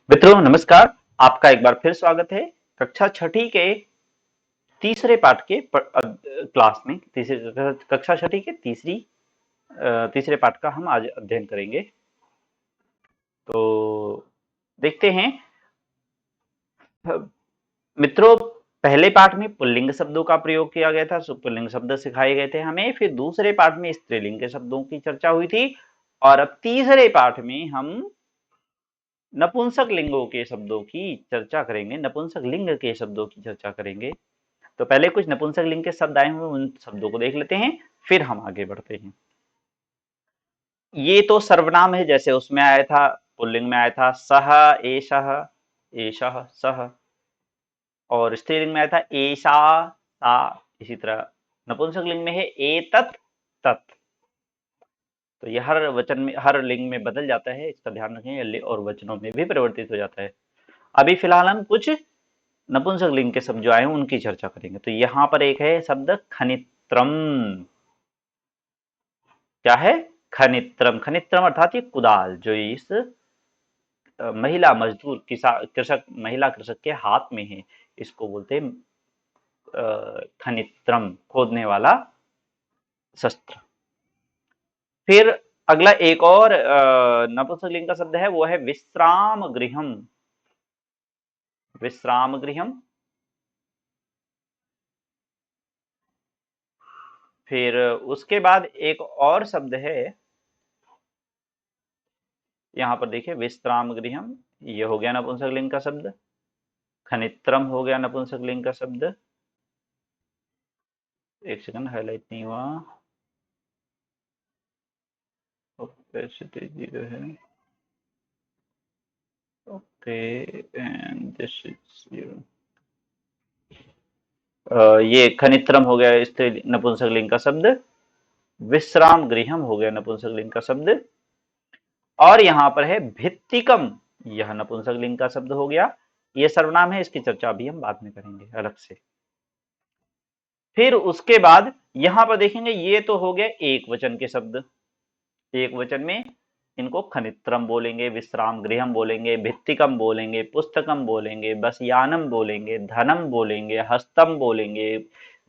मित्रों नमस्कार। आपका एक बार फिर स्वागत है कक्षा छठी के तीसरे पाठ के क्लास में। तीसरे कक्षा छठी के तीसरे पाठ का हम आज अध्ययन करेंगे। तो देखते हैं मित्रों, पहले पाठ में पुल्लिंग शब्दों का प्रयोग किया गया था, पुल्लिंग शब्द सिखाए गए थे हमें। फिर दूसरे पाठ में स्त्रीलिंग के शब्दों की चर्चा हुई थी और अब तीसरे पाठ में हम नपुंसक लिंगों के शब्दों की चर्चा करेंगे, नपुंसक लिंग के शब्दों की चर्चा करेंगे। तो पहले कुछ नपुंसक लिंग के शब्द आए हुए उन शब्दों को देख लेते हैं, फिर हम आगे बढ़ते हैं। ये तो सर्वनाम है, जैसे उसमें आया था, पुल्लिंग में आया था सह, एषः, एषः, सह। और स्त्रीलिंग में आया था एषा, सा। इसी तरह नपुंसक लिंग में है एतत्, तत्। तो ये हर वचन में, हर लिंग में बदल जाता है, इसका ध्यान रखें, और वचनों में भी परिवर्तित हो जाता है। अभी फिलहाल हम कुछ नपुंसक लिंग के शब्द जो आए हैं उनकी चर्चा करेंगे। तो यहाँ पर एक है शब्द खनित्रम। क्या है? खनित्रम। खनित्रम अर्थात ये कुदाल जो इस महिला मजदूर कृषक, महिला कृषक के हाथ में है, इसको बोलते हैं खनित्रम, खोदने वाला शस्त्र। फिर अगला एक और नपुंसक लिंग का शब्द है, वो है विश्राम गृहम। विश्राम गृहम। फिर उसके बाद एक और शब्द है, यहाँ पर देखिए, विश्राम गृहम, ये हो गया नपुंसक लिंग का शब्द। खनित्रम हो गया नपुंसक लिंग का शब्द। एक सेकंड, हाईलाइट नहीं हुआ। opacity 0 है। Okay, and this is 0। ये खनित्रम हो गया स्त्री नपुंसक लिंग का शब्द। विश्राम गृहम हो गया नपुंसक लिंग का शब्द। और यहाँ पर है भित्तिकम, यह नपुंसक लिंग का शब्द हो गया। ये सर्वनाम है, इसकी चर्चा अभी हम बाद में करेंगे अलग से। फिर उसके बाद यहाँ पर देखेंगे, ये तो हो गया एक वचन के शब्द। एक वचन में इनको खनित्रम बोलेंगे, विश्राम गृहम बोलेंगे, भित्तिकम बोलेंगे, पुस्तकम बोलेंगे, बसयानम बोलेंगे, धनम बोलेंगे, हस्तम बोलेंगे,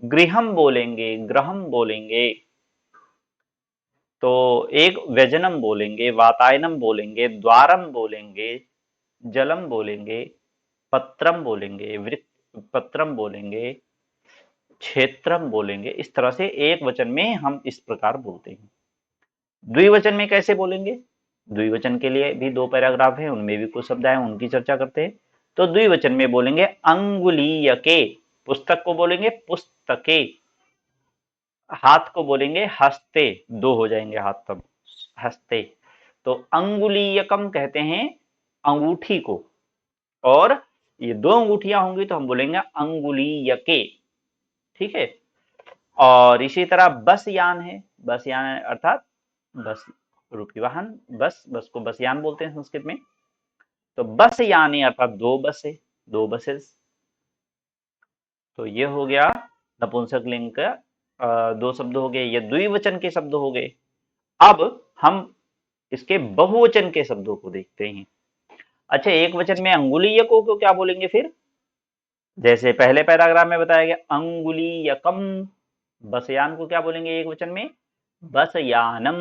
गृहम बोलेंगे, ग्रहम बोलेंगे। तो एक व्यजनम बोलेंगे, वातायनम बोलेंगे, द्वारम बोलेंगे, जलम बोलेंगे, पत्रम बोलेंगे, पत्रम बोलेंगे, क्षेत्रम बोलेंगे। इस तरह से एक वचन में हम इस प्रकार बोलते हैं। द्विवचन में कैसे बोलेंगे? द्विवचन के लिए भी दो पैराग्राफ है, उनमें भी कुछ शब्द आए, उनकी चर्चा करते हैं। तो द्विवचन में बोलेंगे अंगुलीयके, पुस्तक को बोलेंगे पुस्तके, हाथ को बोलेंगे हस्ते, दो हो जाएंगे हाथ तब, हस्ते। तो अंगुलीयकम कहते हैं अंगूठी को, और ये दो अंगूठियां होंगी तो हम बोलेंगे अंगुलीयके। ठीक है। और इसी तरह बस यान है, बस यान अर्थात बस रूपी वाहन, बस, बस को बस यान बोलते हैं संस्कृत में। तो बस यानी अर्थात दो बसें, दो बसेस। तो ये हो गया नपुंसक लिंग का दो शब्द हो गए, ये द्विवचन के शब्द हो गए। अब हम इसके बहुवचन के शब्दों को देखते हैं। अच्छा, एक वचन में अंगुलीयकों को क्या बोलेंगे फिर? जैसे पहले पैराग्राफ में बताया गया अंगुलीयकम। बसयान को क्या बोलेंगे एक वचन में? बसयानम।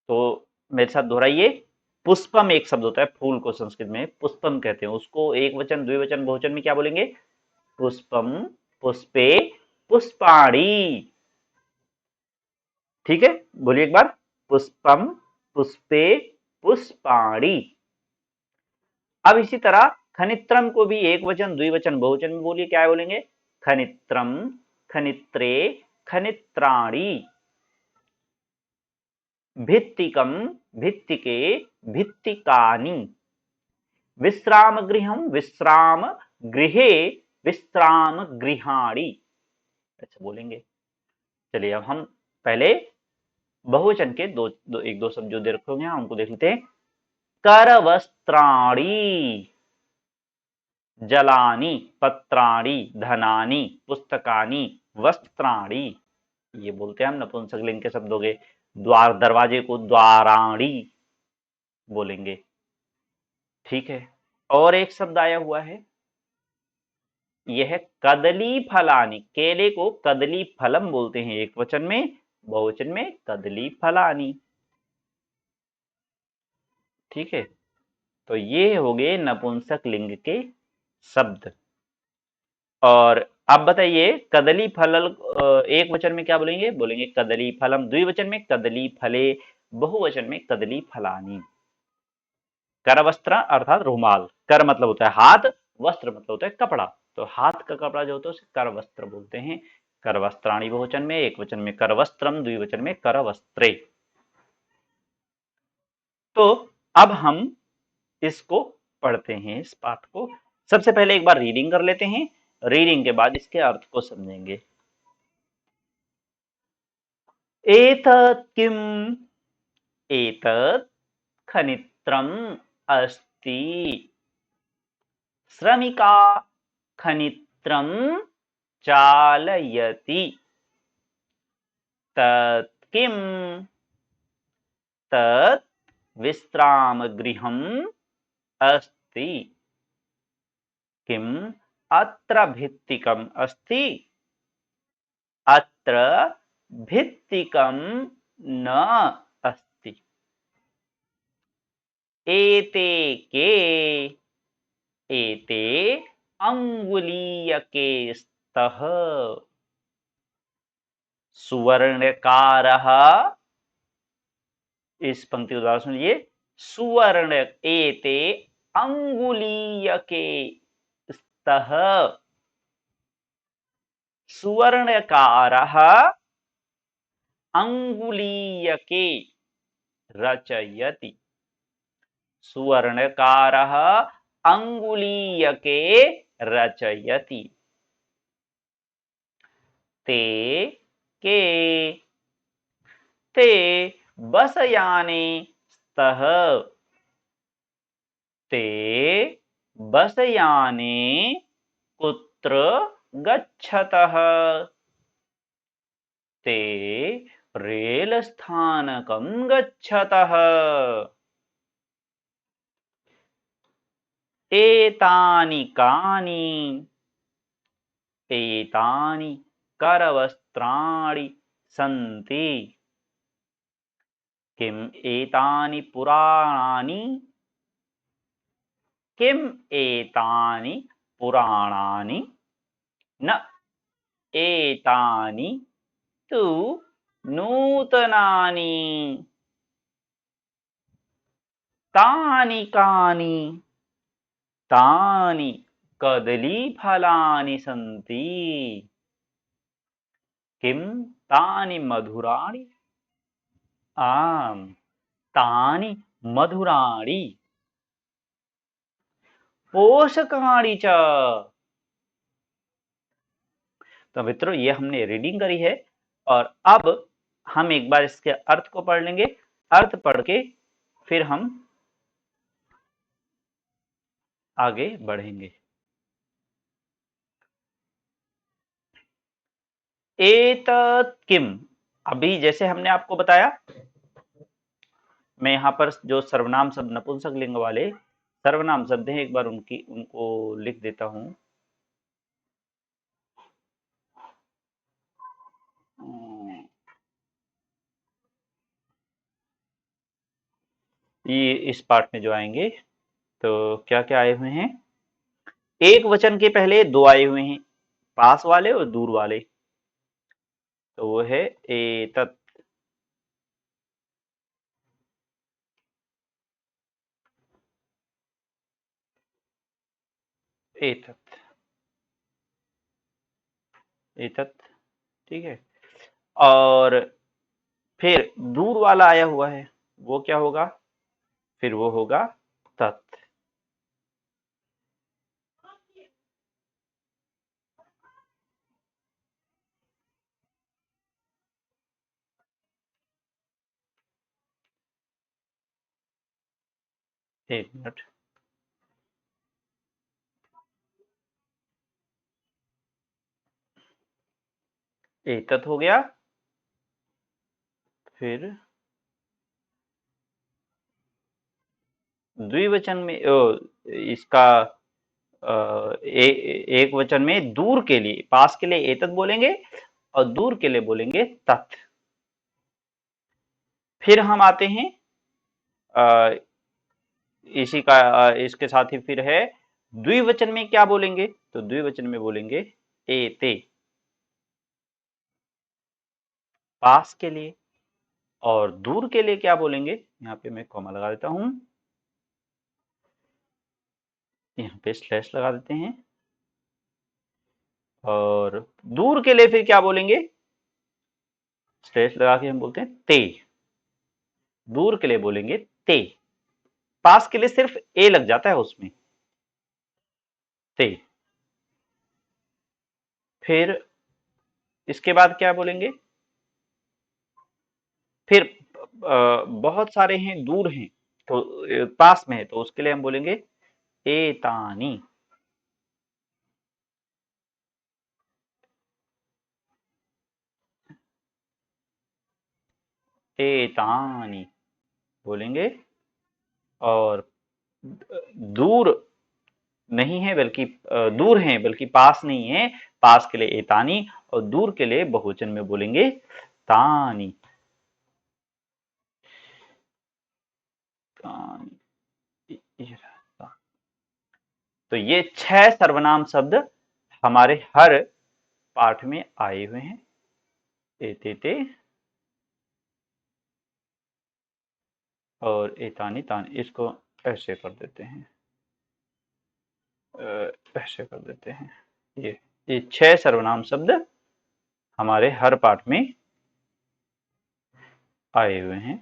तो मेरे साथ दोहराइए, पुष्पम एक शब्द होता है, फूल को संस्कृत में पुष्पम कहते हैं, उसको एक वचन, द्विवचन, बहुवचन में क्या बोलेंगे? पुष्पम, पुष्पे, पुष्पाणि। ठीक है, बोलिए एक बार, पुष्पम, पुष्पे, पुष्पाणि। अब इसी तरह खनित्रम को भी एक वचन, द्विवचन, बहुवचन में बोलिए, क्या बोलेंगे? खनित्रम, खनित्रे, खनित्राणि। भित्तिकम, भित्तिके, भित्तिकानि। विश्राम गृहम, विश्राम गृहे, विश्राम गृहाणि। ऐसे बोलेंगे। चलिए अब हम पहले बहुवचन के एक दो शब्द जो दे रखे होंगे उनको देख लेते हैं। कर वस्त्राणि, जलानि, पत्राणि, धनानि, पुस्तकानि, वस्त्राणि। ये बोलते हैं हम नपुंसक लिंग के शब्द हो गए। द्वार, दरवाजे को द्वाराणि बोलेंगे। ठीक है। और एक शब्द आया हुआ है, यह है कदली फलानी। केले को कदली फलम बोलते हैं एक वचन में, बहुवचन में कदली फलानी। ठीक है, तो ये हो गए नपुंसक लिंग के शब्द। और अब बताइए कदली फलल एक वचन में क्या बोलेंगे? बोलेंगे कदली फलम, द्विवचन में कदली फले, बहुवचन में कदली फलानी। करवस्त्र अर्थात रुमाल, कर मतलब होता है हाथ, वस्त्र मतलब होता है कपड़ा, तो हाथ का कपड़ा जो होता है उसे करवस्त्र बोलते हैं। करवस्त्राणी बहुवचन में, एक वचन में करवस्त्रम, द्विवचन में करवस्त्रे। तो अब हम इसको पढ़ते हैं, इस पाठ को। सबसे पहले एक बार रीडिंग कर लेते हैं, रीडिंग के बाद इसके अर्थ को समझेंगे। एतत् किम, एतत् खनित्रम अस्ति, श्रमिका खनित्रम चालयति, तत् किम, तत् विश्रामगृहम् अस्ति, किम अत्र भित्तिकम् अस्ति, अत्र भित्तिकं न अस्ति, एते के, एते अंगुलीयके स्तः, सुवर्णकारः, इस पंक्ति उदाहरण सुनिए, सुवर्ण, एते अंगुलीयके स्तः, सुवर्णकारः अंगुलीयके रचयति, सुवर्णकारः अंगुलीयके रचयति, ते के, ते बसयाने स्तः, ते बसयाने कुत्र गच्छतः, ते रेलस्थानकं गच्छतः, एतानि कानि, एतानि करवस्त्राणि सन्ति, किम एतानि पुराणानि, किम एतानि पुराणानि, न एतानि तु नूतनानि, तानि कानि, तानि कदलीफलानि सन्ति, किम तानि मधुराणि, आम तानि मधुराणि, पोषकाणि च। तो मित्रों ये हमने रीडिंग करी है, और अब हम एक बार इसके अर्थ को पढ़ लेंगे। अर्थ पढ़ के फिर हम आगे बढ़ेंगे। एतत् किम, अभी जैसे हमने आपको बताया, मैं यहाँ पर जो सर्वनाम शब्द नपुंसक लिंग वाले सर्वनाम शब्द हैं, एक बार उनको लिख देता हूं। ये इस पार्ट में जो आएंगे, तो क्या क्या आए हुए हैं? एक वचन के पहले दो आए हुए हैं, पास वाले और दूर वाले, तो वो है एतत्, एतत्, एतत्, ठीक है। और फिर दूर वाला आया हुआ है, वो क्या होगा? फिर वो होगा तत्। एक मिनट, एतत् हो गया, फिर द्विवचन में इसका एक वचन में दूर के लिए, पास के लिए एतत् बोलेंगे और दूर के लिए बोलेंगे तत्। फिर हम आते हैं अ, इसी का इसके साथ ही फिर है द्विवचन में क्या बोलेंगे, तो द्विवचन में बोलेंगे एते, पास के लिए। और दूर के लिए क्या बोलेंगे, यहाँ पे मैं कॉमा लगा देता हूं, यहाँ पे स्लैश लगा देते हैं। और दूर के लिए फिर क्या बोलेंगे, स्लैश लगा के हम बोलते हैं ते। दूर के लिए बोलेंगे ते, पास के लिए सिर्फ ए लग जाता है उसमें, ते। फिर इसके बाद क्या बोलेंगे, फिर बहुत सारे हैं, दूर हैं, तो पास में है, तो उसके लिए हम बोलेंगे एतानी। एतानी बोलेंगे। और दूर नहीं है बल्कि दूर हैं बल्कि पास नहीं है, पास के लिए एतानी, और दूर के लिए बहुवचन में बोलेंगे तानी। तानी। तो ये 6 सर्वनाम शब्द हमारे हर पाठ में आए हुए हैं। एतेते और एतानी तानी, इसको ऐसे कर देते हैं, ऐसे कर देते हैं। ये 6 सर्वनाम शब्द हमारे हर पाठ में आए हुए हैं।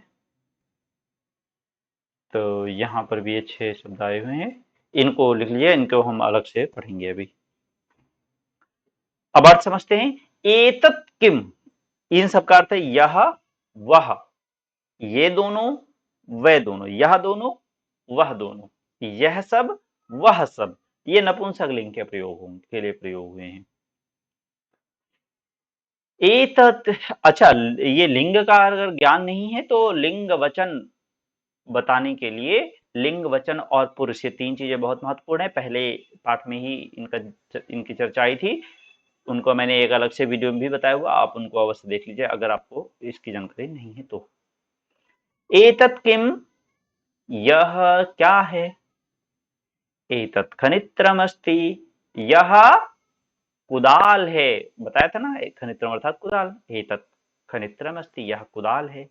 तो यहाँ पर भी ये 6 शब्द आए हुए हैं, इनको लिख लीजिए, इनको हम अलग से पढ़ेंगे अभी। अब अर्थ समझते हैं। एतत् किम, इन सब का अर्थ है यह वह, ये दोनों वह दोनों, यह दोनों वह दोनों, यह सब वह सब, ये नपुंसक लिंग के के लिए प्रयोग हुए हैं। एतत्, अच्छा, ये लिंग का अगर ज्ञान नहीं है तो लिंग वचन बताने के लिए लिंग वचन और पुरुष, ये 3 चीजें बहुत महत्वपूर्ण है। पहले पाठ में ही इनकी चर्चा आई थी, उनको मैंने एक अलग से वीडियो में भी बताया हुआ, आप उनको अवश्य देख लीजिए अगर आपको इसकी जानकारी नहीं है तो। एतत् किम, यह क्या है, एतत् खनित्रमस्ति, यह कुदाल है, बताया था ना, खनित्रम अर्थात कुदाल, एतत् खनित्रमस्ति, यह कुदाल है।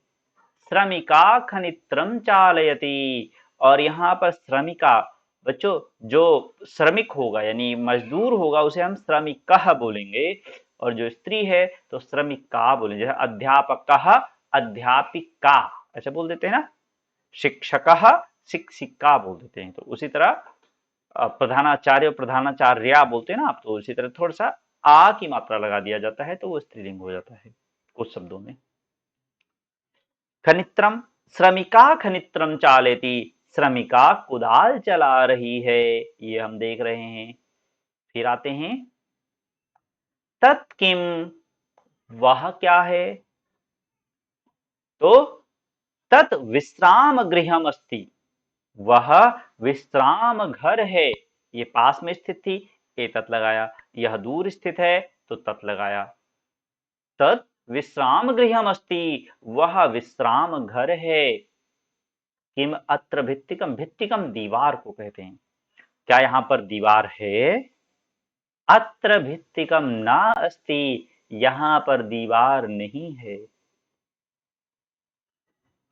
श्रमिका खनित्रम चालयति, और यहाँ पर श्रमिका, बच्चों जो श्रमिक होगा यानी मजदूर होगा उसे हम श्रमिकः बोलेंगे, और जो स्त्री है तो श्रमिका बोलेंगे। जैसे अध्यापकः अध्यापिका ऐसे बोल देते हैं ना, शिक्षकः शिक्षिका बोल देते हैं, तो उसी तरह प्रधानाचार्य और प्रधानाचार्या बोलते हैं ना आप, तो उसी तरह थोड़ा सा आ की मात्रा लगा दिया जाता है तो वो स्त्रीलिंग हो जाता है कुछ शब्दों में। खनित्रम, श्रमिका खनित्रम चालेती, श्रमिका कुदाल चला रही है, ये हम देख रहे हैं। फिर आते हैं तत्किम, वह क्या है, तो तत् विश्राम गृहम अस्ति, वह विश्राम घर है, ये पास में स्थित थी, एतत् लगाया। यह दूर स्थित है तो तत् लगाया। तत् विश्राम गृहम अस्ति, वह विश्राम घर है। किम अत्र भित्तिकम, भित्तिकम दीवार को कहते हैं, क्या यहाँ पर दीवार है, अत्र भित्तिकम न अस्ति, यहाँ पर दीवार नहीं है।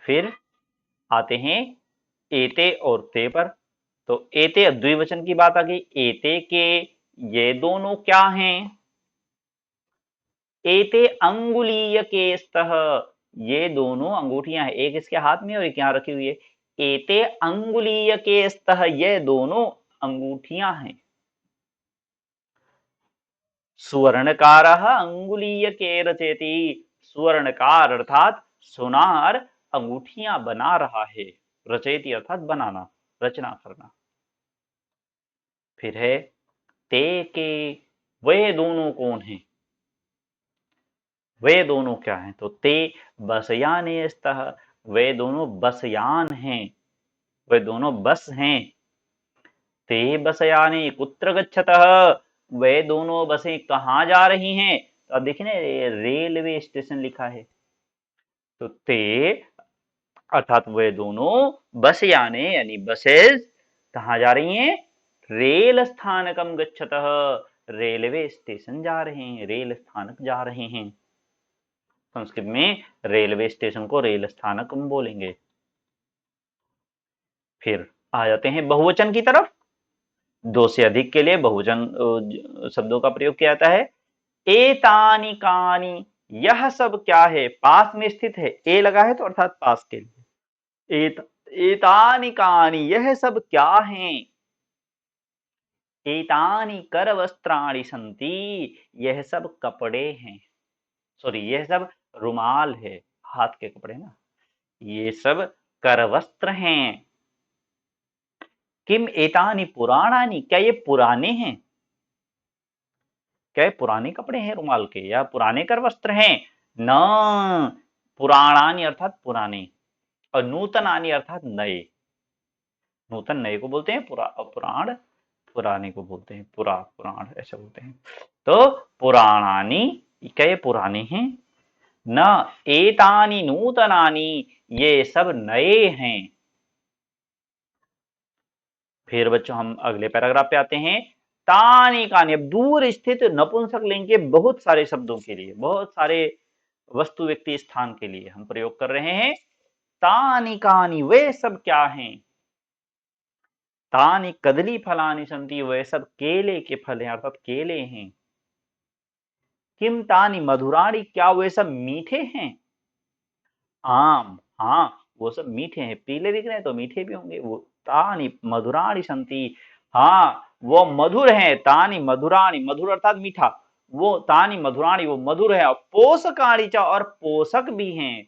फिर आते हैं एते और ते पर, तो एते द्विवचन की बात आ गई, एते के ये दोनों क्या हैं, एते अंगुलीय के स्तः, ये दोनों अंगूठियां हैं, एक इसके हाथ में और एक यहाँ रखी हुई है। एते अंगुलीय के स्तः, ये दोनों अंगूठियां हैं। सुवर्णकारः अंगुलीय के रचयति, सुवर्णकार अर्थात सोनार अंगूठियां बना रहा है, रचयति अर्थात बनाना, रचना करना। फिर है ते के, वे दोनों कौन हैं, वे दोनों क्या हैं, तो ते बसयाने स्तः, वे दोनों बसयान हैं, वे दोनों बस हैं। ते बसयाने कुत्र गच्छतः, वे दोनों बसें कहाँ जा रही हैं? तो अब देखिए ना, रेलवे स्टेशन लिखा है, तो ते अर्थात वे दोनों बस यानी बसेस कहाँ जा रही हैं? रेल स्थानकम गच्छतः, रेलवे स्टेशन जा रहे हैं, रेल स्थानक जा रहे हैं। संस्कृत में रेलवे स्टेशन को रेल स्थानक हम बोलेंगे। फिर आ जाते हैं बहुवचन की तरफ। दो से अधिक के लिए बहुवचन शब्दों का प्रयोग किया जाता है। एतानि कानि, यह सब क्या है? पास में स्थित है, ए लगा है तो अर्थात पास के लिए। एतानि कानि, यह सब क्या हैं? एतानि कर वस्त्राणि सन्ति, यह सब कपड़े हैं। सॉरी, यह सब रुमाल है, हाथ के कपड़े ना, ये सब कर वस्त्र हैं। किम एतानि पुराणानि, क्या ये पुराने हैं? क्या ये पुराने कपड़े हैं रुमाल के, या पुराने कर वस्त्र हैं? न, पुराणानि अर्थात पुराने, और नूतनानि अर्थात नए। नूतन नए को बोलते हैं, पुराण पुराने को बोलते हैं, पुराण ऐसे बोलते हैं। तो पुराणानि, क्या ये पुराने हैं? न एतानि नूतनानि, ये सब नए हैं। फिर बच्चों हम अगले पैराग्राफ पे आते हैं। तानि कानि, अब दूर स्थित नपुंसक लिंग के बहुत सारे शब्दों के लिए, बहुत सारे वस्तु व्यक्ति स्थान के लिए हम प्रयोग कर रहे हैं। तानि कानि, वे सब क्या हैं? तानि कदली फलानि सन्ति, वे सब केले के फल हैं, अर्थात केले हैं। किम तानि मधुराणि, क्या वे सब मीठे हैं? आम, हाँ वो सब मीठे हैं, पीले दिख रहे हैं तो मीठे भी होंगे। वो तानि मधुराणि सन्ति, हाँ वो मधुर हैं। तानि मधुराणि, मधुर अर्थात मीठा, वो तानि मधुराणि वो मधुर है। और पोषकाणि च, और पोषक भी हैं,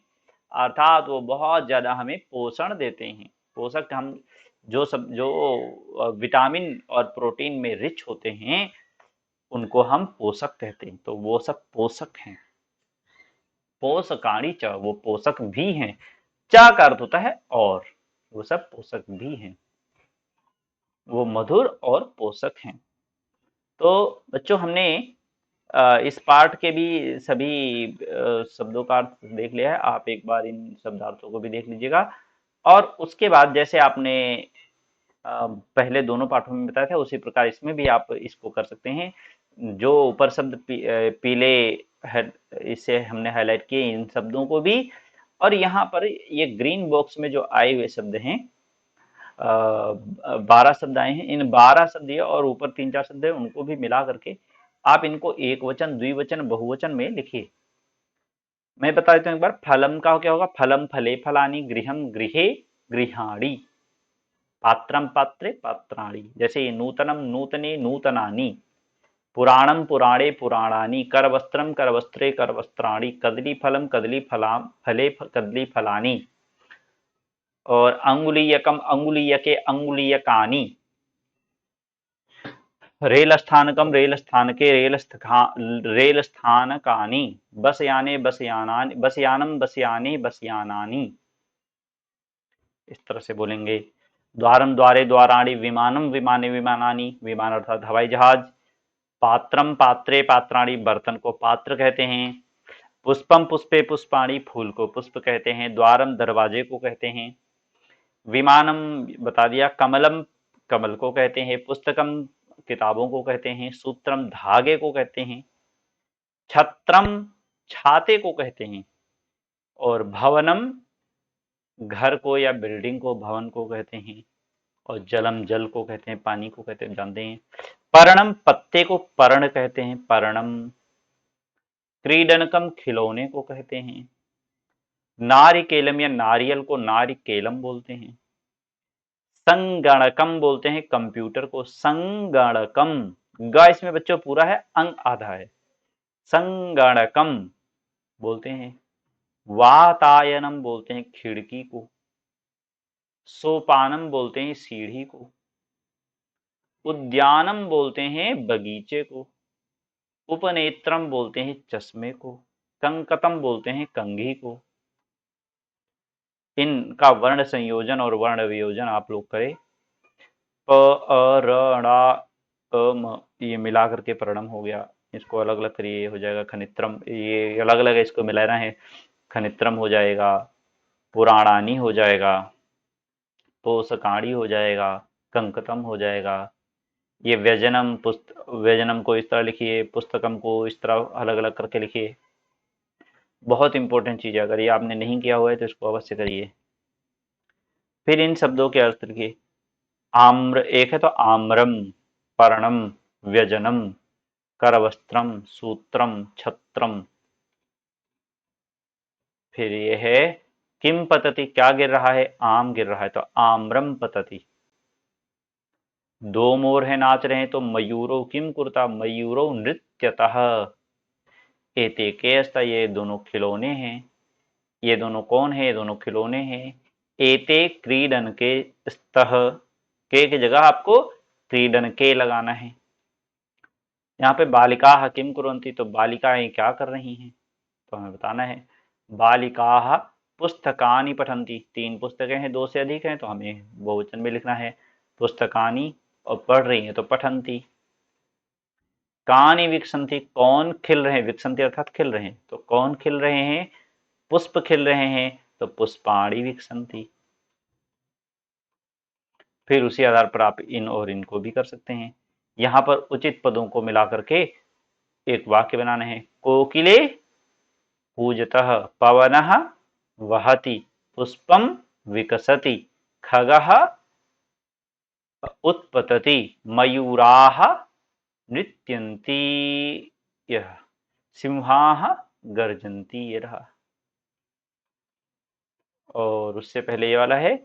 अर्थात वो बहुत ज्यादा हमें पोषण देते हैं। पोषक हम जो विटामिन और प्रोटीन में रिच होते हैं, उनको हम पोषक कहते हैं। तो वो सब पोषक हैं। पोषकाणी च, वो पोषक भी हैं। चा का अर्थ होता है और, वो सब पोषक भी हैं, वो मधुर और पोषक हैं। तो बच्चों हमने इस पार्ट के भी सभी शब्दों का अर्थ देख लिया है। आप एक बार इन शब्दार्थों को भी देख लीजिएगा, और उसके बाद जैसे आपने पहले दोनों पाठों में बताया था, उसी प्रकार इसमें भी आप इसको कर सकते हैं। जो ऊपर शब्द पीले है, इसे हमने हाईलाइट किए इन शब्दों को भी, और यहाँ पर ये ग्रीन बॉक्स में जो आए हुए शब्द हैं, 12 शब्द आए हैं, इन 12 शब्द और ऊपर 3-4 शब्द है, उनको भी मिला करके आप इनको एक वचन, द्विवचन, बहुवचन में लिखिए। मैं बता देता हूँ एक बार। फलम का क्या होगा? फलम फले फलानी, गृहम गृहे गृहाणि, पात्रम पात्रे पात्राणि। जैसे नूतनम नूतने नूतनानि, पुराणम पुराणे पुराणानि, करवस्त्रम करवस्त्रे करवस्त्राणि, कदली फलम कदली फलाम फले कदली फलानि, और अंगुलीयकम अंगुलीयके अंगुलीयकानि, रेल स्थानकम रेल स्थानके रेल स्थानकानि, बस याने बस यानानि, बस यानम बस याने बस यानानि, इस तरह से बोलेंगे। द्वारम द्वारे द्वाराणि, विमानम विमाने विमानानि, विमान अर्थात हवाई जहाज। पात्रम पात्रे पात्राणि, बर्तन को पात्र कहते हैं। पुष्पम पुष्पे पुष्पाणि, फूल को पुष्प कहते हैं। द्वारम दरवाजे को कहते हैं। विमानम बता दिया। कमलम कमल को कहते हैं। पुस्तकम किताबों को कहते हैं। सूत्रम धागे को कहते हैं। छत्रम छाते को कहते हैं। और भवनम घर को या बिल्डिंग को भवन को कहते हैं। और जलम जल को कहते हैं, पानी को कहते हैं, जानते हैं। पर्णम पत्ते को पर्ण कहते हैं, पर्णम। क्रीडनकम खिलौने को कहते हैं। नारिकेलम या नारियल को नारिकेलम बोलते हैं। संगणकम बोलते हैं कंप्यूटर को, संगणकम। ग इसमें बच्चों पूरा है, अंग आधा है। संगणकम बोलते हैं। वातायनम बोलते हैं खिड़की को। सोपानम बोलते हैं सीढ़ी को। उद्यानम बोलते हैं बगीचे को। उपनेत्रम बोलते हैं चश्मे को। कंकतम बोलते हैं कंघी को। इनका वर्ण संयोजन और वर्ण वियोजन आप लोग करें। प अ र णा अ म, ये मिला करके प्रणम हो गया। इसको अलग अलग करिए, ये हो जाएगा खनित्रम। ये अलग अलग है, इसको मिलाना है। खनित्रम हो जाएगा, पुराणानी हो जाएगा, पोषकाणी हो जाएगा, कंकतम हो जाएगा। ये व्यजनम व्यजनम को इस तरह लिखिए, पुस्तकम को इस तरह अलग अलग करके लिखिए। बहुत इंपॉर्टेंट चीज है, अगर ये आपने नहीं किया हुआ है तो इसको अवश्य करिए। फिर इन शब्दों के अर्थ लिखिए। आम्र एक है तो आम्रम, पर्णम, व्यजनम, करवस्त्रम, सूत्रम, छत्रम। फिर ये है किम पतति, क्या गिर रहा है, आम गिर रहा है तो आम्रम पतति। दो मोर है नाच रहे हैं तो मयूरो किम कुर्ता, मयूरो नृत्यतः। एते के अस्ता, ये दोनों खिलौने हैं। ये दोनों कौन है, ये दोनों खिलौने हैं। एते क्रीडन के स्तः, के की जगह आपको क्रीडन के लगाना है। यहाँ पे बालिका किम कुर्वन्ति, तो बालिकाएं क्या कर रही हैं, तो हमें बताना है। बालिका पुस्तकानि पठन्ति, तीन पुस्तकें हैं, दो से अधिक हैं तो हमें बहुवचन में लिखना है। पुस्तकानि, और पढ़ रही हैं तो पठन्ति। कानि विकसन्ति, कौन खिल रहे हैं, विकसन्ति अर्थात खिल रहे हैं, तो कौन खिल रहे हैं, पुष्प खिल रहे हैं तो पुष्पाणि विकसन्ति। फिर उसी आधार पर आप इन और इनको भी कर सकते हैं। यहाँ पर उचित पदों को मिला करके एक वाक्य बनाना है। कोकिले पूजतः पवनः वहति, पुष्पम विकसति, खगः उत्पतति, मयूराः नृत्यन्ति, यह सिंहाः गर्जन्ति, ये रहा। और उससे पहले ये वाला है,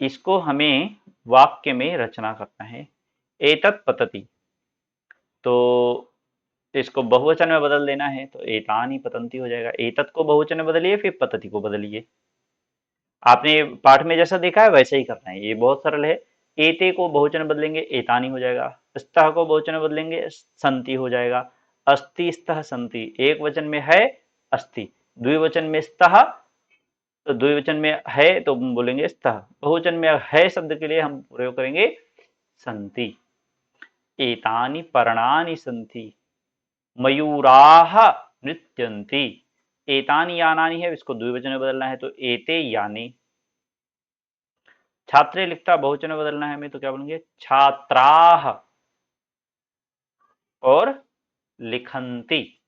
इसको हमें वाक्य में रचना करना है। एतत् पतति, तो इसको बहुवचन में बदल देना है तो एतानि पतन्ति हो जाएगा। एतत् को बहुवचन में बदलिए, फिर पतति को बदलिए। आपने पाठ में जैसा देखा है वैसे ही करना है, ये बहुत सरल है। एते को बहुवचन में बदलेंगे एतानि हो जाएगा, स्तः को बहुवचन में बदलेंगे संति हो जाएगा। अस्ति स्तः संति, एक वचन में है अस्ति, द्विवचन में स्तः, तो द्विवचन में है तो बोलेंगे स्तः, बहुवचन में है शब्द के लिए हम प्रयोग करेंगे संति। एतानि पर्णानि संति, मयूराः नृत्यन्ति। एतानि यानानि है, इसको द्विवचन में बदलना है तो एते यानि। छात्रे लिखता बहुवचन में बदलना है हमें तो क्या बोलेंगे, छात्राः। और लिखन्ति।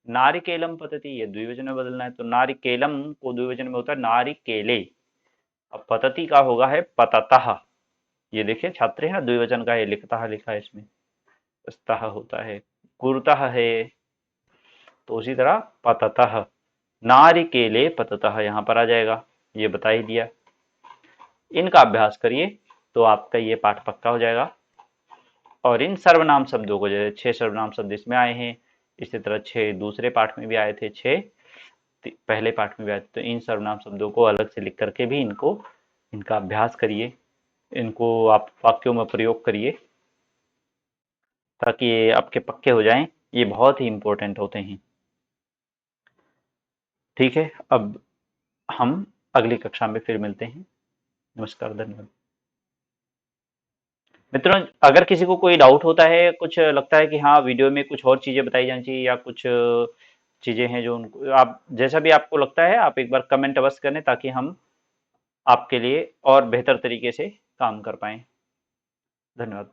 नारिकेलम पतति, ये द्विवचन में बदलना है तो नारिकेलम को द्विवचन में होता है नारिकेले। अब पतति का होगा है पततः। ये देखिए छात्रे है ना, द्विवचन का है, लिखता लिखा है इसमें, स्तः होता है, कुरुतः है, तो उसी तरह पततः, नारिकेले पततः यहाँ पर आ जाएगा। ये बता ही दिया। इनका अभ्यास करिए तो आपका ये पाठ पक्का हो जाएगा। और इन सर्वनाम शब्दों को, जैसे 6 सर्वनाम शब्द इसमें आए हैं, इसी तरह 6 दूसरे पाठ में भी आए थे, 6 पहले पाठ में भी आए थे, तो इन सर्वनाम शब्दों को अलग से लिख करके भी इनका अभ्यास करिए, इनको आप वाक्यों में प्रयोग करिए ताकि ये आपके पक्के हो जाएं। ये बहुत ही इंपॉर्टेंट होते हैं। ठीक है, अब हम अगली कक्षा में फिर मिलते हैं। नमस्कार, धन्यवाद। मित्रों, अगर किसी को कोई डाउट होता है, कुछ लगता है कि हाँ वीडियो में कुछ और चीजें बताई जानी चाहिए या कुछ चीजें हैं जो उनको, आप जैसा भी आपको लगता है आप एक बार कमेंट अवश्य करें ताकि हम आपके लिए और बेहतर तरीके से काम कर पाएं। धन्यवाद।